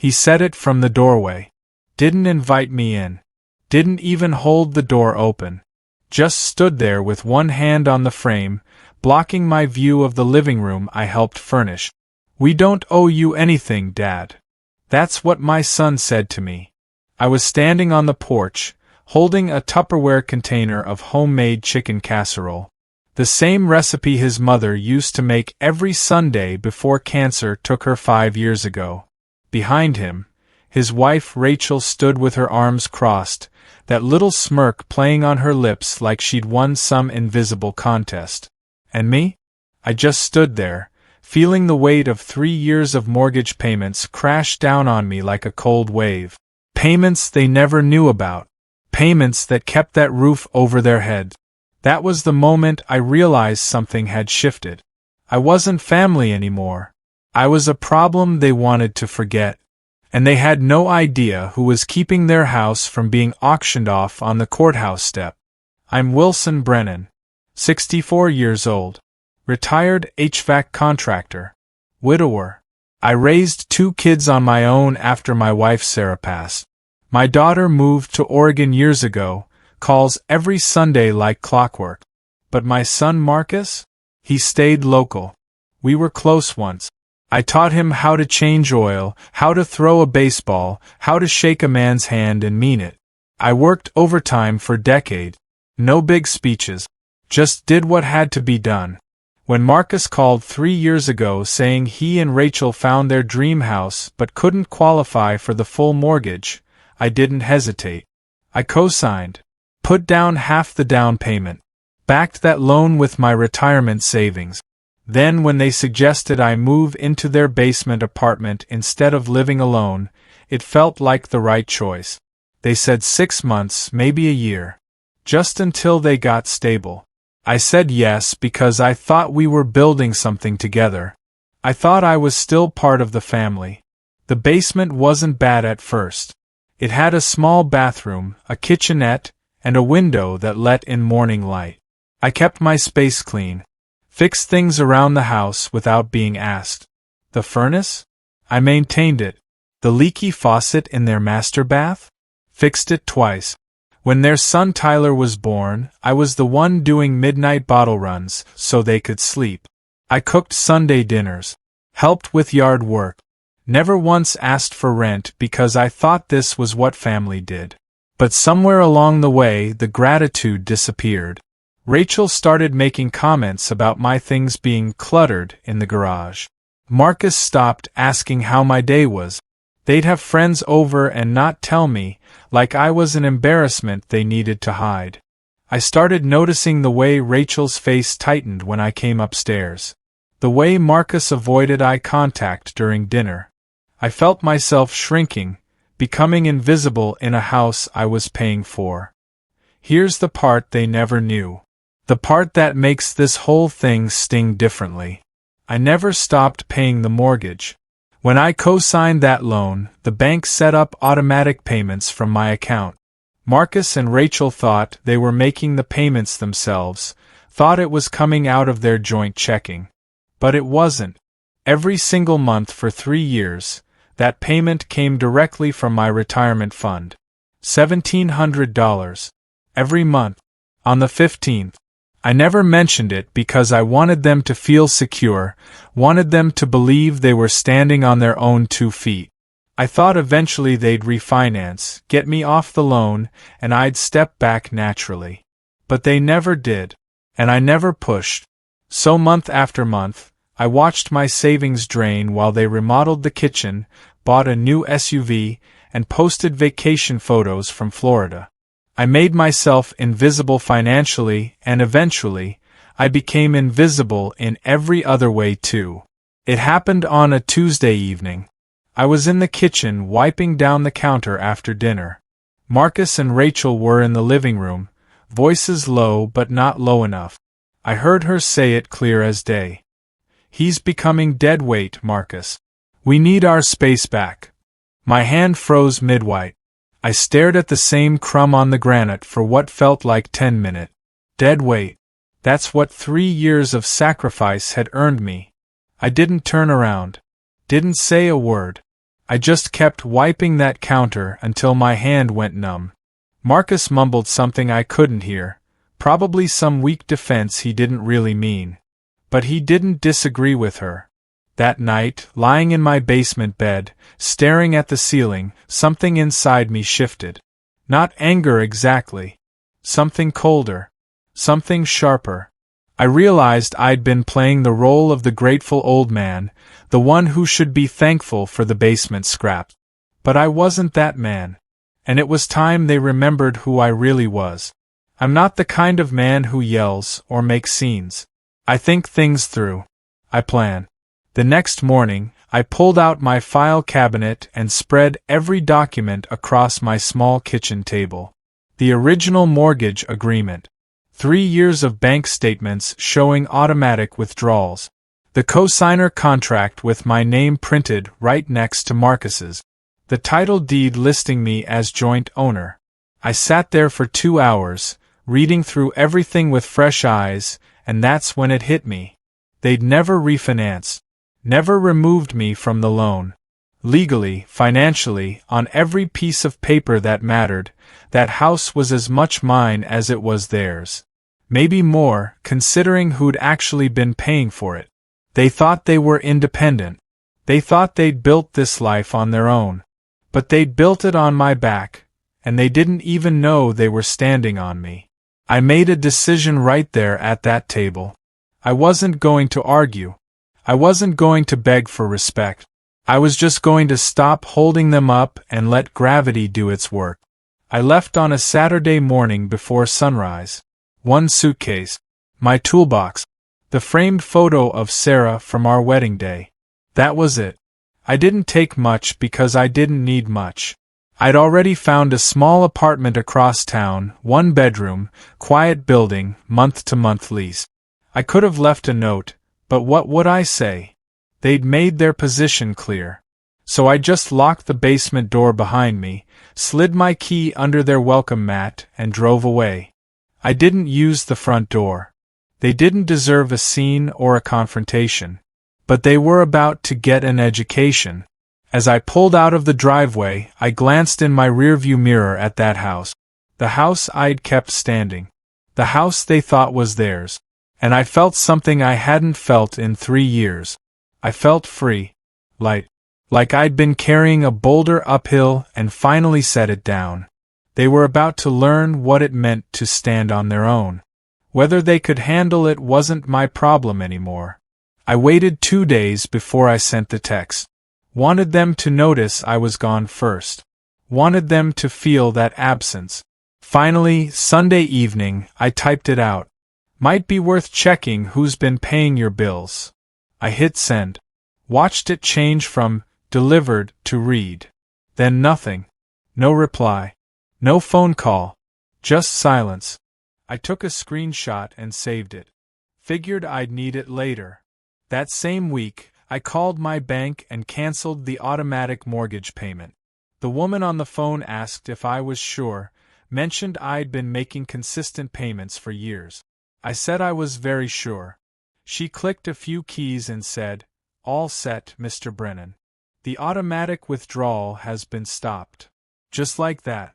He said it from the doorway. Didn't invite me in. Didn't even hold the door open. Just stood there with one hand on the frame, blocking my view of the living room I helped furnish. "We don't owe you anything, Dad." That's what my son said to me. I was standing on the porch, holding a Tupperware container of homemade chicken casserole. The same recipe his mother used to make every Sunday before cancer took her 5 years ago. Behind him, his wife Rachel stood with her arms crossed, that little smirk playing on her lips like she'd won some invisible contest. And me? I just stood there, feeling the weight of 3 years of mortgage payments crash down on me like a cold wave. Payments they never knew about. Payments that kept that roof over their head. That was the moment I realized something had shifted. I wasn't family anymore. I was a problem they wanted to forget. And they had no idea who was keeping their house from being auctioned off on the courthouse step. I'm Wilson Brennan, 64 years old, retired HVAC contractor, widower. I raised 2 kids on my own after my wife Sarah passed. My daughter moved to Oregon years ago, calls every Sunday like clockwork. But my son Marcus? He stayed local. We were close once. I taught him how to change oil, how to throw a baseball, how to shake a man's hand and mean it. I worked overtime for decades. No big speeches. Just did what had to be done. When Marcus called 3 years ago saying he and Rachel found their dream house but couldn't qualify for the full mortgage, I didn't hesitate. I co-signed. Put down half the down payment. Backed that loan with my retirement savings. Then when they suggested I move into their basement apartment instead of living alone, it felt like the right choice. They said 6 months, maybe a year. Just until they got stable. I said yes because I thought we were building something together. I thought I was still part of the family. The basement wasn't bad at first. It had a small bathroom, a kitchenette, and a window that let in morning light. I kept my space clean. Fixed things around the house without being asked. The furnace? I maintained it. The leaky faucet in their master bath? Fixed it twice. When their son Tyler was born, I was the one doing midnight bottle runs so they could sleep. I cooked Sunday dinners. Helped with yard work. Never once asked for rent because I thought this was what family did. But somewhere along the way the gratitude disappeared. Rachel started making comments about my things being cluttered in the garage. Marcus stopped asking how my day was. They'd have friends over and not tell me, like I was an embarrassment they needed to hide. I started noticing the way Rachel's face tightened when I came upstairs. The way Marcus avoided eye contact during dinner. I felt myself shrinking, becoming invisible in a house I was paying for. Here's the part they never knew. The part that makes this whole thing sting differently. I never stopped paying the mortgage. When I co-signed that loan, the bank set up automatic payments from my account. Marcus and Rachel thought they were making the payments themselves, thought it was coming out of their joint checking. But it wasn't. Every single month for 3 years, that payment came directly from my retirement fund. $1,700. Every month. On the 15th. I never mentioned it because I wanted them to feel secure, wanted them to believe they were standing on their own 2 feet. I thought eventually they'd refinance, get me off the loan, and I'd step back naturally. But they never did, and I never pushed. So month after month, I watched my savings drain while they remodeled the kitchen, bought a new SUV, and posted vacation photos from Florida. I made myself invisible financially, and eventually, I became invisible in every other way too. It happened on a Tuesday evening. I was in the kitchen wiping down the counter after dinner. Marcus and Rachel were in the living room, voices low but not low enough. I heard her say it clear as day. "He's becoming dead weight, Marcus. We need our space back." My hand froze mid-white. I stared at the same crumb on the granite for what felt like 10 minutes. Dead weight. That's what 3 years of sacrifice had earned me. I didn't turn around. Didn't say a word. I just kept wiping that counter until my hand went numb. Marcus mumbled something I couldn't hear, probably some weak defense he didn't really mean. But he didn't disagree with her. That night, lying in my basement bed, staring at the ceiling, something inside me shifted. Not anger exactly. Something colder. Something sharper. I realized I'd been playing the role of the grateful old man, the one who should be thankful for the basement scraps. But I wasn't that man. And it was time they remembered who I really was. I'm not the kind of man who yells or makes scenes. I think things through. I plan. The next morning, I pulled out my file cabinet and spread every document across my small kitchen table. The original mortgage agreement. 3 years of bank statements showing automatic withdrawals. The cosigner contract with my name printed right next to Marcus's. The title deed listing me as joint owner. I sat there for 2 hours, reading through everything with fresh eyes, and that's when it hit me. They'd never refinanced. Never removed me from the loan. Legally, financially, on every piece of paper that mattered, that house was as much mine as it was theirs. Maybe more, considering who'd actually been paying for it. They thought they were independent. They thought they'd built this life on their own. But they'd built it on my back, and they didn't even know they were standing on me. I made a decision right there at that table. I wasn't going to argue. I wasn't going to beg for respect. I was just going to stop holding them up and let gravity do its work. I left on a Saturday morning before sunrise. 1 suitcase. My toolbox. The framed photo of Sarah from our wedding day. That was it. I didn't take much because I didn't need much. I'd already found a small apartment across town, 1 bedroom, quiet building, month-to-month lease. I could have left a note, but what would I say? They'd made their position clear. So I just locked the basement door behind me, slid my key under their welcome mat, and drove away. I didn't use the front door. They didn't deserve a scene or a confrontation. But they were about to get an education. As I pulled out of the driveway, I glanced in my rearview mirror at that house. The house I'd kept standing. The house they thought was theirs. And I felt something I hadn't felt in 3 years. I felt free. Light. Like I'd been carrying a boulder uphill and finally set it down. They were about to learn what it meant to stand on their own. Whether they could handle it wasn't my problem anymore. I waited 2 days before I sent the text. Wanted them to notice I was gone first. Wanted them to feel that absence. Finally, Sunday evening, I typed it out. Might be worth checking who's been paying your bills. I hit send. Watched it change from delivered to read. Then nothing. No reply. No phone call. Just silence. I took a screenshot and saved it. Figured I'd need it later. That same week, I called my bank and canceled the automatic mortgage payment. The woman on the phone asked if I was sure, mentioned I'd been making consistent payments for years. I said I was very sure. She clicked a few keys and said, "All set, Mr. Brennan. The automatic withdrawal has been stopped." Just like that.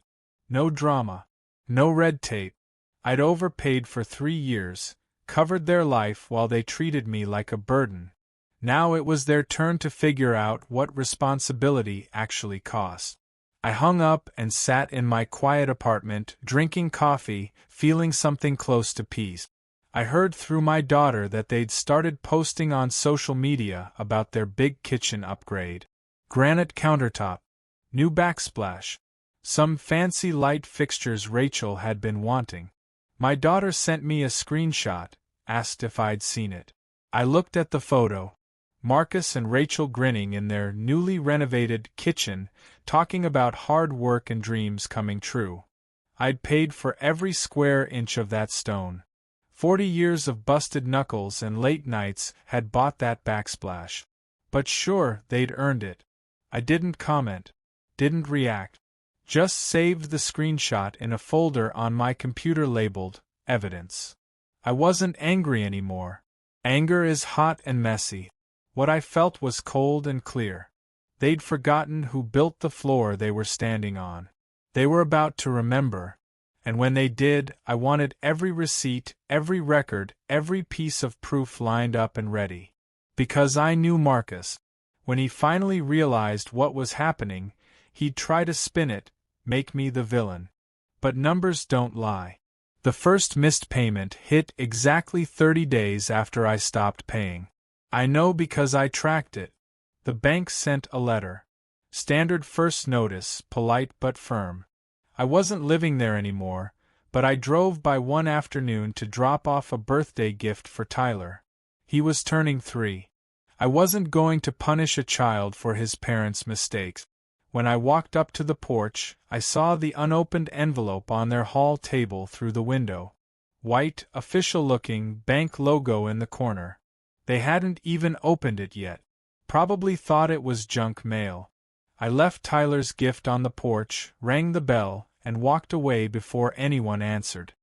No drama. No red tape. I'd overpaid for 3 years, covered their life while they treated me like a burden. Now it was their turn to figure out what responsibility actually cost. I hung up and sat in my quiet apartment, drinking coffee, feeling something close to peace. I heard through my daughter that they'd started posting on social media about their big kitchen upgrade. Granite countertop. New backsplash. Some fancy light fixtures Rachel had been wanting. My daughter sent me a screenshot, asked if I'd seen it. I looked at the photo. Marcus and Rachel grinning in their newly renovated kitchen, talking about hard work and dreams coming true. I'd paid for every square inch of that stone. 40 years of busted knuckles and late nights had bought that backsplash. But sure, they'd earned it. I didn't comment. Didn't react. Just saved the screenshot in a folder on my computer labeled, Evidence. I wasn't angry anymore. Anger is hot and messy. What I felt was cold and clear. They'd forgotten who built the floor they were standing on. They were about to remember, and when they did, I wanted every receipt, every record, every piece of proof lined up and ready. Because I knew Marcus. When he finally realized what was happening, he'd try to spin it, make me the villain. But numbers don't lie. The first missed payment hit exactly 30 days after I stopped paying. I know because I tracked it. The bank sent a letter. Standard first notice, polite but firm. I wasn't living there anymore, but I drove by one afternoon to drop off a birthday gift for Tyler. He was turning 3. I wasn't going to punish a child for his parents' mistakes. When I walked up to the porch, I saw the unopened envelope on their hall table through the window. White, official-looking bank logo in the corner. They hadn't even opened it yet. Probably thought it was junk mail. I left Tyler's gift on the porch, rang the bell, and walked away before anyone answered.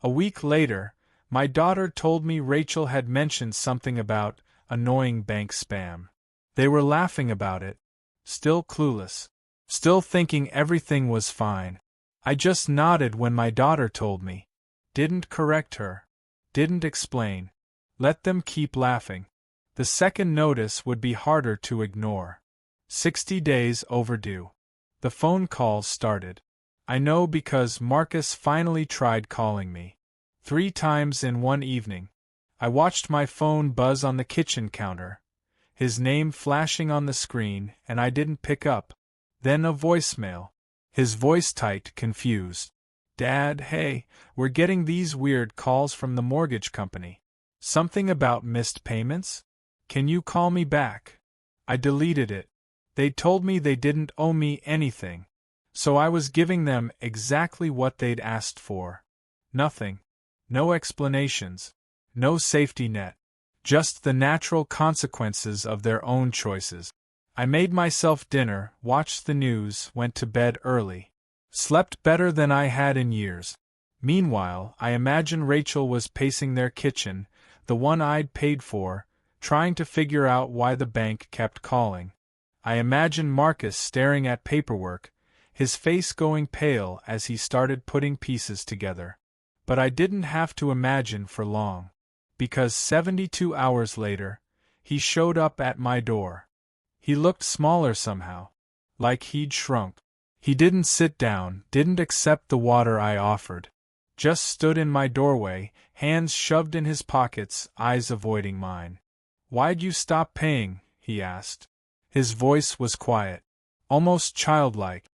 A week later, my daughter told me Rachel had mentioned something about annoying bank spam. They were laughing about it, still clueless, still thinking everything was fine. I just nodded when my daughter told me. Didn't correct her. Didn't explain. Let them keep laughing. The second notice would be harder to ignore. 60 days overdue. The phone calls started. I know because Marcus finally tried calling me. 3 times in one evening. I watched my phone buzz on the kitchen counter, his name flashing on the screen, and I didn't pick up. Then a voicemail. His voice tight, confused. Dad, hey, we're getting these weird calls from the mortgage company. Something about missed payments? Can you call me back? I deleted it. They told me they didn't owe me anything. So I was giving them exactly what they'd asked for. Nothing. No explanations. No safety net. Just the natural consequences of their own choices. I made myself dinner, watched the news, went to bed early. Slept better than I had in years. Meanwhile, I imagine Rachel was pacing their kitchen, the one I'd paid for, trying to figure out why the bank kept calling. I imagine Marcus staring at paperwork, his face going pale as he started putting pieces together. But I didn't have to imagine for long. Because 72 hours later, he showed up at my door. He looked smaller somehow. Like he'd shrunk. He didn't sit down, didn't accept the water I offered. Just stood in my doorway, hands shoved in his pockets, eyes avoiding mine. Why'd you stop paying? He asked. His voice was quiet. Almost childlike.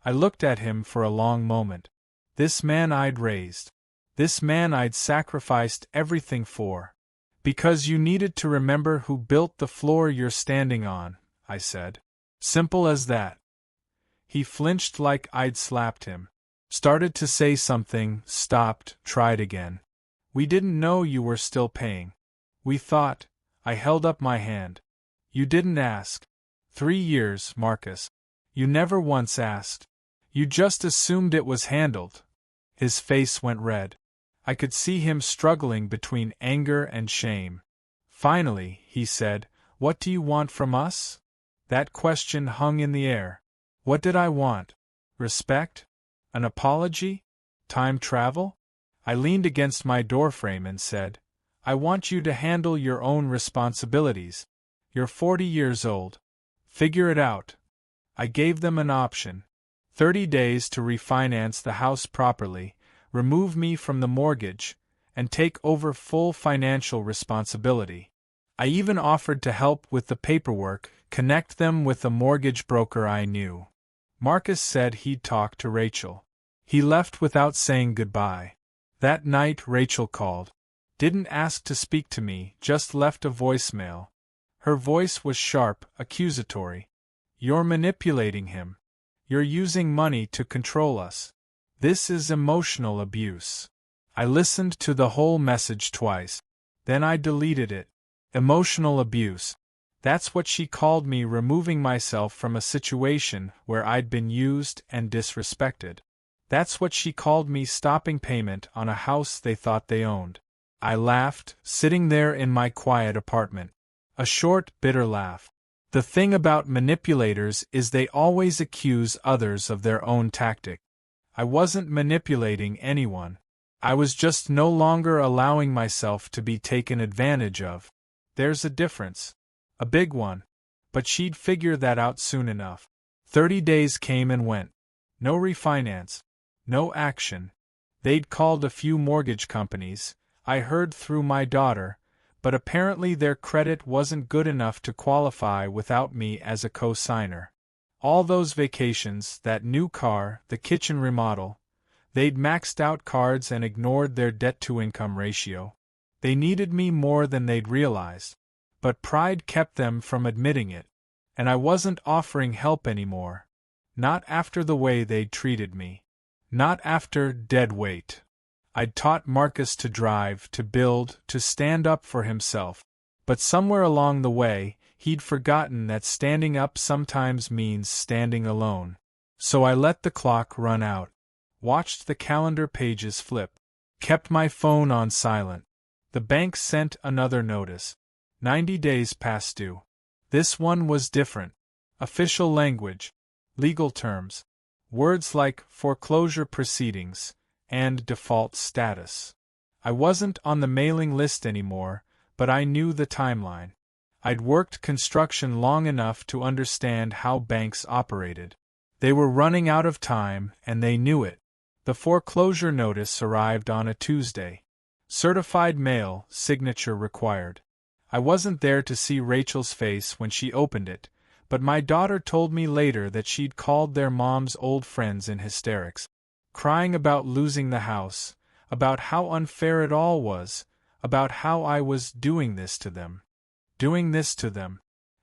I looked at him for a long moment. This man I'd raised. This man I'd sacrificed everything for. Because you needed to remember who built the floor you're standing on, I said. Simple as that. He flinched like I'd slapped him. Started to say something, stopped, tried again. We didn't know you were still paying. We thought. I held up my hand. You didn't ask. 3 years, Marcus. You never once asked. You just assumed it was handled. His face went red. I could see him struggling between anger and shame. Finally, he said, What do you want from us? That question hung in the air. What did I want? Respect? An apology? Time travel? I leaned against my doorframe and said, I want you to handle your own responsibilities. You're 40 years old. Figure it out. I gave them an option. 30 days to refinance the house properly, remove me from the mortgage, and take over full financial responsibility. I even offered to help with the paperwork, connect them with a mortgage broker I knew. Marcus said he'd talk to Rachel. He left without saying goodbye. That night Rachel called. Didn't ask to speak to me, just left a voicemail. Her voice was sharp, accusatory. You're manipulating him. You're using money to control us. This is emotional abuse. I listened to the whole message twice. Then I deleted it. Emotional abuse. That's what she called me, removing myself from a situation where I'd been used and disrespected. That's what she called me, stopping payment on a house they thought they owned. I laughed, sitting there in my quiet apartment. A short, bitter laugh. The thing about manipulators is they always accuse others of their own tactic. I wasn't manipulating anyone. I was just no longer allowing myself to be taken advantage of. There's a difference. A big one. But she'd figure that out soon enough. 30 days came and went. No refinance. No action. They'd called a few mortgage companies, I heard through my daughter, but apparently their credit wasn't good enough to qualify without me as a co-signer. All those vacations, that new car, the kitchen remodel, they'd maxed out cards and ignored their debt-to-income ratio. They needed me more than they'd realized, but pride kept them from admitting it, and I wasn't offering help anymore. Not after the way they'd treated me. Not after dead weight. I'd taught Marcus to drive, to build, to stand up for himself, but somewhere along the way, he'd forgotten that standing up sometimes means standing alone. So I let the clock run out, watched the calendar pages flip, kept my phone on silent. The bank sent another notice. 90 days past due. This one was different. Official language, legal terms, words like foreclosure proceedings, and default status. I wasn't on the mailing list anymore, but I knew the timeline. I'd worked construction long enough to understand how banks operated. They were running out of time, and they knew it. The foreclosure notice arrived on a Tuesday. Certified mail, signature required. I wasn't there to see Rachel's face when she opened it, but my daughter told me later that she'd called their mom's old friends in hysterics, crying about losing the house, about how unfair it all was, about how I was doing this to them. Doing this to them.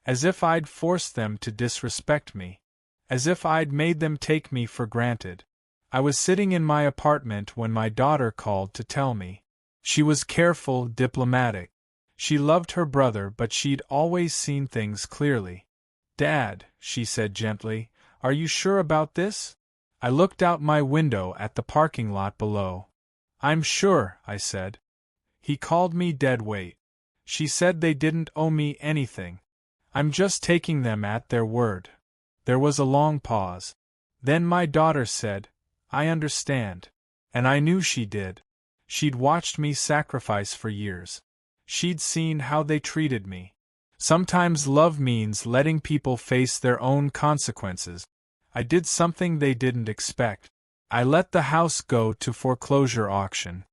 As if I'd forced them to disrespect me. As if I'd made them take me for granted. I was sitting in my apartment when my daughter called to tell me. She was careful, diplomatic. She loved her brother, but she'd always seen things clearly. "Dad," she said gently, "are you sure about this?" I looked out my window at the parking lot below. "I'm sure," I said. He called me dead weight. She said they didn't owe me anything. I'm just taking them at their word. There was a long pause. Then my daughter said, "I understand." And I knew she did. She'd watched me sacrifice for years. She'd seen how they treated me. Sometimes love means letting people face their own consequences. I did something they didn't expect. I let the house go to foreclosure auction.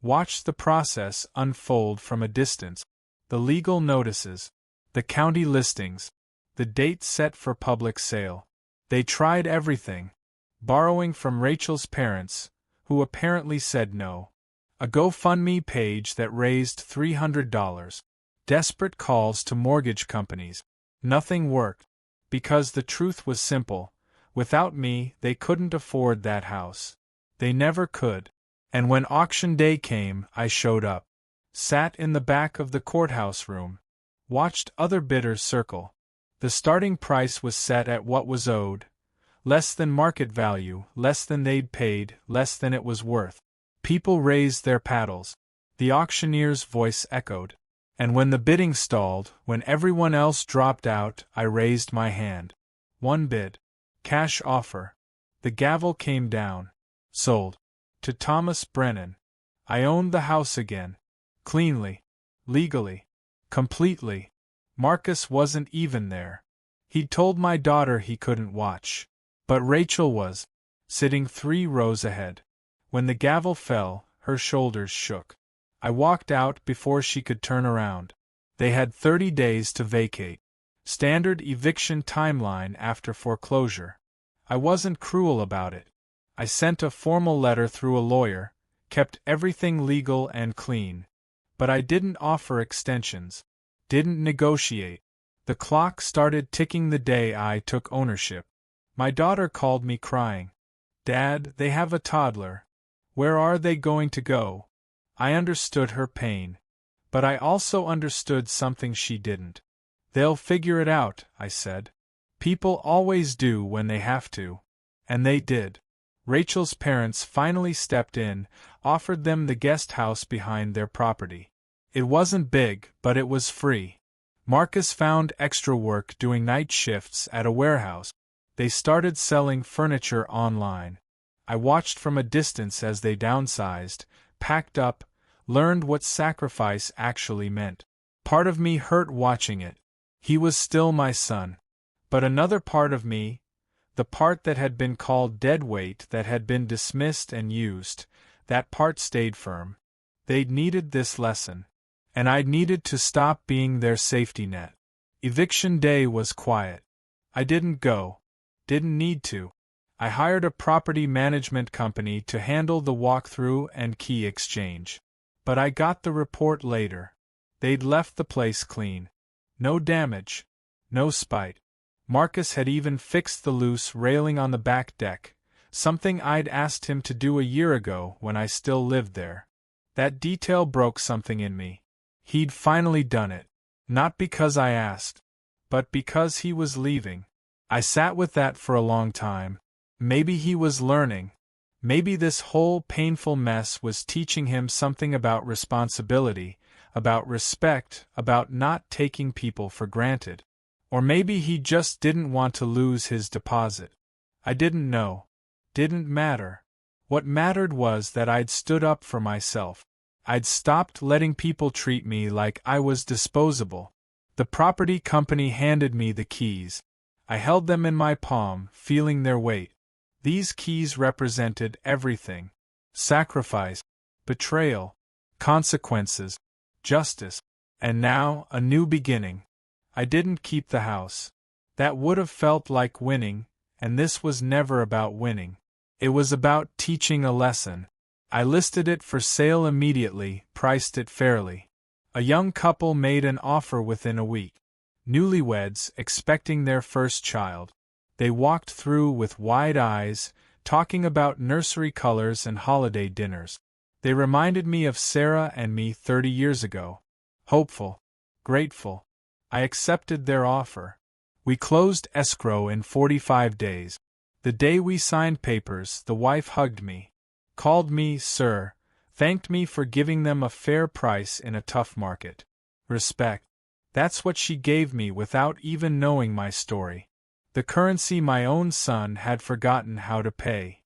Watched the process unfold from a distance. The legal notices. The county listings. The date set for public sale. They tried everything. Borrowing from Rachel's parents, who apparently said no. A GoFundMe page that raised $300. Desperate calls to mortgage companies. Nothing worked. Because the truth was simple. Without me, they couldn't afford that house. They never could. And when auction day came, I showed up. Sat in the back of the courthouse room. Watched other bidders circle. The starting price was set at what was owed. Less than market value, less than they'd paid, less than it was worth. People raised their paddles. The auctioneer's voice echoed. And when the bidding stalled, when everyone else dropped out, I raised my hand. One bid. Cash offer. The gavel came down. Sold. To Thomas Brennan. I owned the house again. Cleanly. Legally. Completely. Marcus wasn't even there. He'd told my daughter he couldn't watch. But Rachel was. Sitting 3 rows ahead. When the gavel fell, her shoulders shook. I walked out before she could turn around. They had 30 days to vacate. Standard eviction timeline after foreclosure. I wasn't cruel about it. I sent a formal letter through a lawyer, kept everything legal and clean. But I didn't offer extensions. Didn't negotiate. The clock started ticking the day I took ownership. My daughter called me crying. "Dad, they have a toddler. Where are they going to go?" I understood her pain. But I also understood something she didn't. "They'll figure it out," I said. "People always do when they have to." And they did. Rachel's parents finally stepped in, offered them the guest house behind their property. It wasn't big, but it was free. Marcus found extra work doing night shifts at a warehouse. They started selling furniture online. I watched from a distance as they downsized, packed up, learned what sacrifice actually meant. Part of me hurt watching it. He was still my son. But another part of me, the part that had been called deadweight, that had been dismissed and used, that part stayed firm. They'd needed this lesson. And I'd needed to stop being their safety net. Eviction day was quiet. I didn't go. Didn't need to. I hired a property management company to handle the walkthrough and key exchange. But I got the report later. They'd left the place clean. No damage. No spite. Marcus had even fixed the loose railing on the back deck, something I'd asked him to do a year ago when I still lived there. That detail broke something in me. He'd finally done it. Not because I asked, but because he was leaving. I sat with that for a long time. Maybe he was learning. Maybe this whole painful mess was teaching him something about responsibility, about respect, about not taking people for granted. Or maybe he just didn't want to lose his deposit. I didn't know. Didn't matter. What mattered was that I'd stood up for myself. I'd stopped letting people treat me like I was disposable. The property company handed me the keys. I held them in my palm, feeling their weight. These keys represented everything. Sacrifice, betrayal, consequences, justice, and now a new beginning. I didn't keep the house. That would have felt like winning, and this was never about winning. It was about teaching a lesson. I listed it for sale immediately, priced it fairly. A young couple made an offer within a week. Newlyweds expecting their first child. They walked through with wide eyes, talking about nursery colors and holiday dinners. They reminded me of Sarah and me 30 years ago. Hopeful. Grateful. I accepted their offer. We closed escrow in 45 days. The day we signed papers, the wife hugged me. Called me sir, thanked me for giving them a fair price in a tough market. Respect. That's what she gave me without even knowing my story. The currency my own son had forgotten how to pay.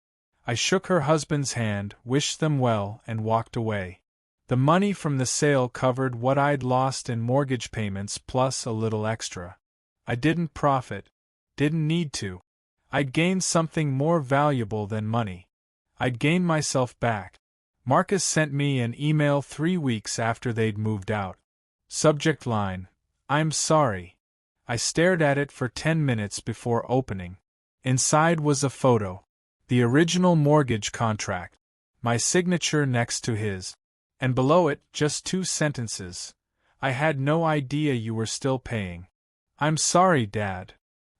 I shook her husband's hand, wished them well, and walked away. The money from the sale covered what I'd lost in mortgage payments plus a little extra. I didn't profit. Didn't need to. I'd gained something more valuable than money. I'd gained myself back. Marcus sent me an email 3 weeks after they'd moved out. Subject line, I'm sorry. I stared at it for 10 minutes before opening. Inside was a photo. The original mortgage contract. My signature next to his. And below it, just 2 sentences. I had no idea you were still paying. I'm sorry, Dad.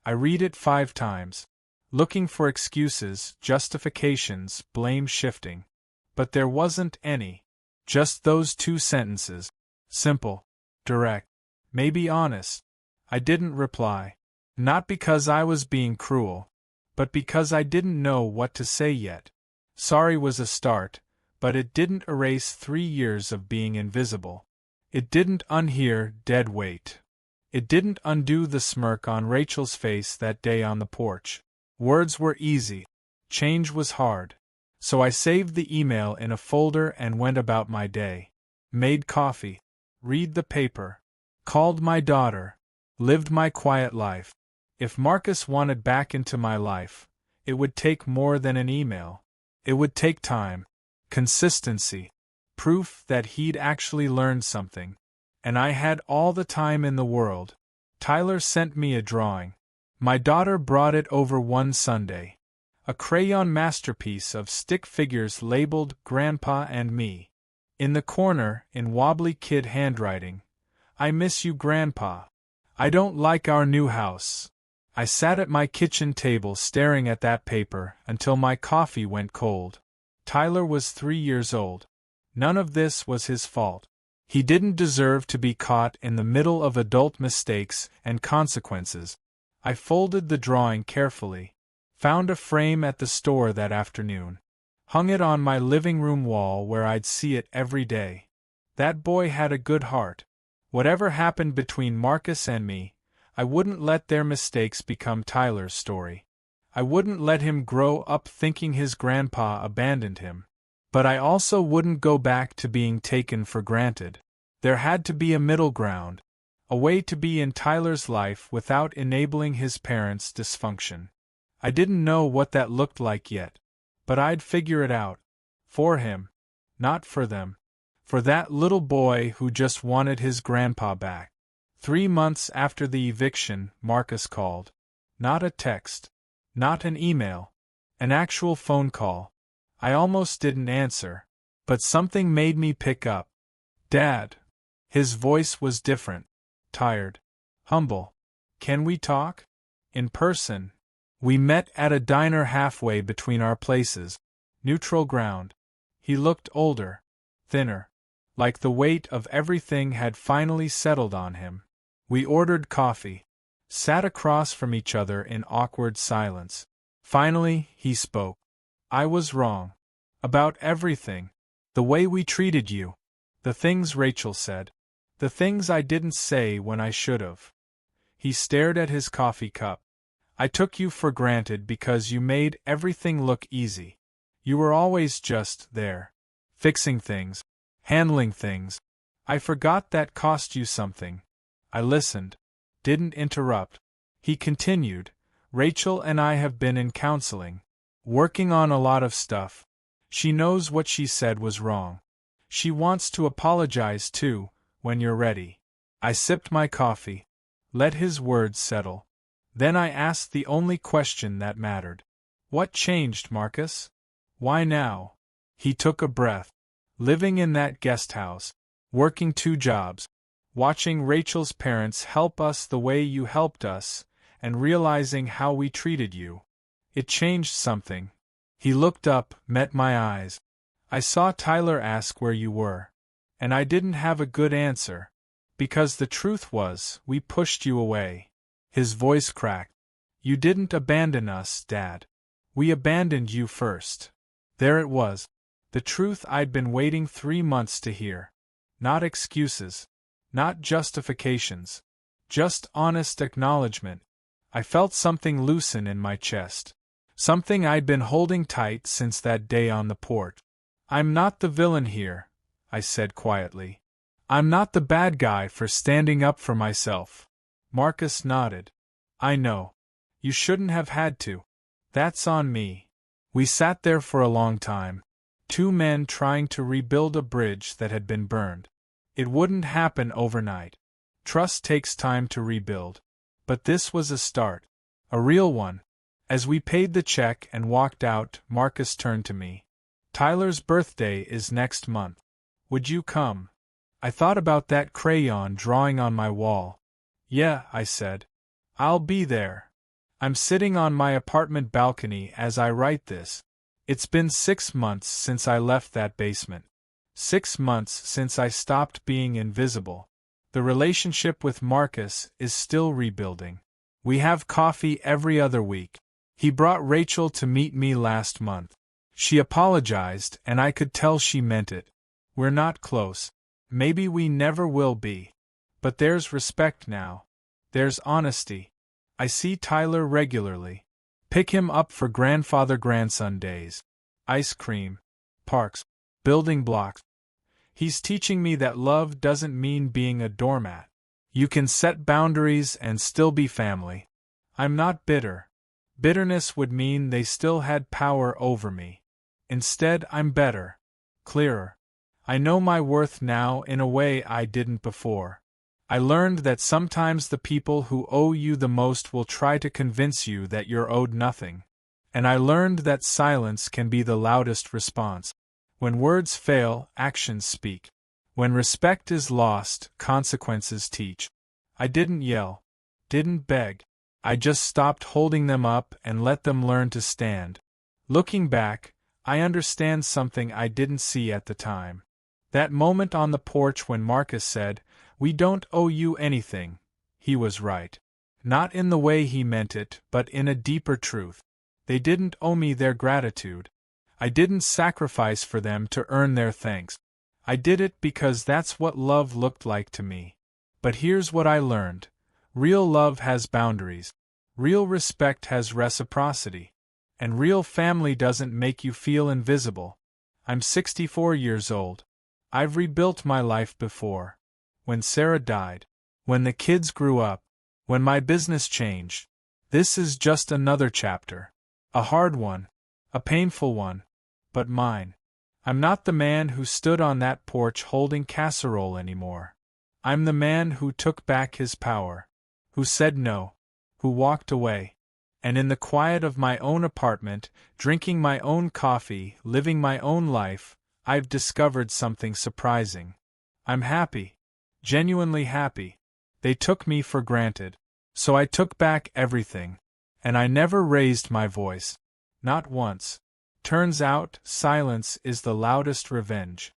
I read it 5 times. Looking for excuses, justifications, blame shifting. But there wasn't any. Just those 2 sentences. Simple. Direct. Maybe honest. I didn't reply. Not because I was being cruel, but because I didn't know what to say yet. Sorry was a start, but it didn't erase 3 years of being invisible. It didn't unhear dead weight. It didn't undo the smirk on Rachel's face that day on the porch. Words were easy. Change was hard. So I saved the email in a folder and went about my day. Made coffee. Read the paper. Called my daughter. Lived my quiet life. If Marcus wanted back into my life, it would take more than an email. It would take time. Consistency. Proof that he'd actually learned something. And I had all the time in the world. Tyler sent me a drawing. My daughter brought it over one Sunday. A crayon masterpiece of stick figures labeled Grandpa and Me. In the corner, in wobbly kid handwriting, I miss you, Grandpa. I don't like our new house. I sat at my kitchen table staring at that paper until my coffee went cold. Tyler was 3 years old. None of this was his fault. He didn't deserve to be caught in the middle of adult mistakes and consequences. I folded the drawing carefully, found a frame at the store that afternoon, hung it on my living room wall where I'd see it every day. That boy had a good heart. Whatever happened between Marcus and me, I wouldn't let their mistakes become Tyler's story. I wouldn't let him grow up thinking his grandpa abandoned him. But I also wouldn't go back to being taken for granted. There had to be a middle ground, a way to be in Tyler's life without enabling his parents' dysfunction. I didn't know what that looked like yet, but I'd figure it out. For him, not for them. For that little boy who just wanted his grandpa back. 3 months after the eviction, Marcus called. Not a text. Not an email. An actual phone call. I almost didn't answer, but something made me pick up. Dad. His voice was different. Tired. Humble. Can we talk? In person. We met at a diner halfway between our places. Neutral ground. He looked older. Thinner. Like the weight of everything had finally settled on him. We ordered coffee. Sat across from each other in awkward silence. Finally, he spoke. I was wrong. About everything. The way we treated you. The things Rachel said. The things I didn't say when I should've. He stared at his coffee cup. I took you for granted because you made everything look easy. You were always just there. Fixing things. Handling things. I forgot that cost you something. I listened. Didn't interrupt. He continued. Rachel and I have been in counseling. Working on a lot of stuff. She knows what she said was wrong. She wants to apologize too, when you're ready. I sipped my coffee. Let his words settle. Then I asked the only question that mattered. What changed, Marcus? Why now? He took a breath. Living in that guest house. Working 2 jobs. Watching Rachel's parents help us the way you helped us, and realizing how we treated you. It changed something. He looked up, met my eyes. I saw Tyler ask where you were. And I didn't have a good answer. Because the truth was, we pushed you away. His voice cracked. You didn't abandon us, Dad. We abandoned you first. There it was. The truth I'd been waiting 3 months to hear. Not excuses. Not justifications. Just honest acknowledgement. I felt something loosen in my chest. Something I'd been holding tight since that day on the porch. I'm not the villain here, I said quietly. I'm not the bad guy for standing up for myself. Marcus nodded. I know. You shouldn't have had to. That's on me. We sat there for a long time. 2 men trying to rebuild a bridge that had been burned. It wouldn't happen overnight. Trust takes time to rebuild. But this was a start. A real one. As we paid the check and walked out, Marcus turned to me. Tyler's birthday is next month. Would you come? I thought about that crayon drawing on my wall. Yeah, I said. I'll be there. I'm sitting on my apartment balcony as I write this. It's been 6 months since I left that basement. 6 months since I stopped being invisible. The relationship with Marcus is still rebuilding. We have coffee every other week. He brought Rachel to meet me last month. She apologized, and I could tell she meant it. We're not close. Maybe we never will be. But there's respect now. There's honesty. I see Tyler regularly. Pick him up for grandfather-grandson days. Ice cream. Parks. Building blocks. He's teaching me that love doesn't mean being a doormat. You can set boundaries and still be family. I'm not bitter. Bitterness would mean they still had power over me. Instead, I'm better. Clearer. I know my worth now in a way I didn't before. I learned that sometimes the people who owe you the most will try to convince you that you're owed nothing. And I learned that silence can be the loudest response. When words fail, actions speak. When respect is lost, consequences teach. I didn't yell. Didn't beg. I just stopped holding them up and let them learn to stand. Looking back, I understand something I didn't see at the time. That moment on the porch when Marcus said, "We don't owe you anything," he was right. Not in the way he meant it, but in a deeper truth. They didn't owe me their gratitude. I didn't sacrifice for them to earn their thanks. I did it because that's what love looked like to me. But here's what I learned. Real love has boundaries. Real respect has reciprocity. And real family doesn't make you feel invisible. I'm 64 years old. I've rebuilt my life before. When Sarah died. When the kids grew up. When my business changed. This is just another chapter. A hard one. A painful one. But mine. I'm not the man who stood on that porch holding casserole anymore. I'm the man who took back his power. Who said no. Who walked away. And in the quiet of my own apartment, drinking my own coffee, living my own life, I've discovered something surprising. I'm happy. Genuinely happy. They took me for granted. So I took back everything. And I never raised my voice. Not once. Turns out, silence is the loudest revenge.